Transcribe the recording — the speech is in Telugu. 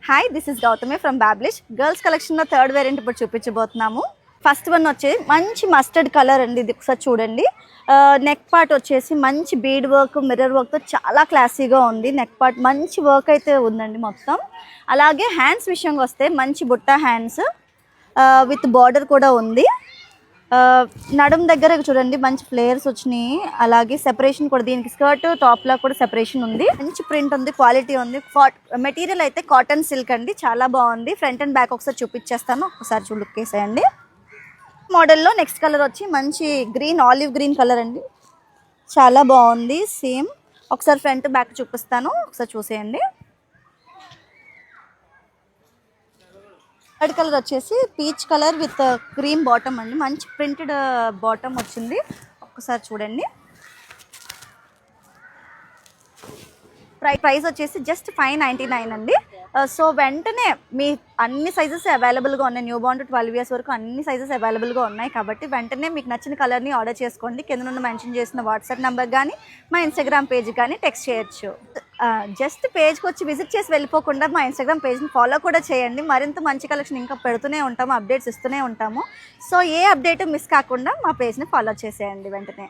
Hi this is Gautami from Bablish girls కలెక్షన్లో థర్డ్ వేరియంట్ ఇప్పుడు చూపించబోతున్నాము. ఫస్ట్ వన్ వచ్చేసి మంచి మస్టర్డ్ కలర్ అండి. ఇది ఒకసారి చూడండి. నెక్ పార్ట్ వచ్చేసి మంచి బీడ్ వర్క్ మిర్రర్ వర్క్తో చాలా క్లాసీగా ఉంది. నెక్ పార్ట్ మంచి వర్క్ అయితే ఉందండి మొత్తం. అలాగే హ్యాండ్స్ విషయంగా వస్తే మంచి బుట్ట హ్యాండ్స్ విత్ బార్డర్ కూడా ఉంది. నడుం దగ్గర చూడండి మంచి ఫ్లేయర్స్ వచ్చినాయి. అలాగే సెపరేషన్ కూడా దీనికి స్కర్ట్ టాప్ లా కూడా సెపరేషన్ ఉంది. మంచి ప్రింట్ ఉంది, క్వాలిటీ ఉంది. మెటీరియల్ అయితే కాటన్ సిల్క్ అండి, చాలా బాగుంది. ఫ్రంట్ అండ్ బ్యాక్ ఒకసారి చూపించేస్తాను, ఒకసారి లుక్ వేసేయండి. మోడల్లో నెక్స్ట్ కలర్ వచ్చి మంచి గ్రీన్, ఆలివ్ గ్రీన్ కలర్ అండి, చాలా బాగుంది. సేమ్ ఒకసారి ఫ్రంట్ బ్యాక్ చూపిస్తాను, ఒకసారి చూసేయండి. రెడ్ కలర్ వచ్చేసి peach colour with cream bottom అండి, మంచి ప్రింటెడ్ బాటమ్ వచ్చింది. ఒక్కసారి చూడండి. ప్రైస్ వచ్చేసి జస్ట్ 599 అండి. సో వెంటనే మీ అన్ని సైజెస్ అవైలబుల్గా ఉన్నాయి. న్యూ బార్న్ టు 12 ఇయర్స్ వరకు అన్ని సైజెస్ అవైలబుల్గా ఉన్నాయి. కాబట్టి వెంటనే మీకు నచ్చిన కలర్ని ఆర్డర్ చేసుకోండి. కింద నుండి మెన్షన్ చేసిన వాట్సాప్ నెంబర్ కానీ మా ఇన్స్టాగ్రామ్ పేజ్ కానీ టెక్స్ట్ చేయొచ్చు. జస్ట్ పేజ్కి వచ్చి విజిట్ చేసి వెళ్ళిపోకుండా మా ఇన్స్టాగ్రామ్ పేజ్ని ఫాలో కూడా చేయండి. మరింత మంచి కలెక్షన్ ఇంకా పెడుతూనే ఉంటాము, అప్డేట్స్ ఇస్తూనే ఉంటాము. సో ఏ అప్డేట్ మిస్ కాకుండా మా పేజ్ని ఫాలో చేసేయండి వెంటనే.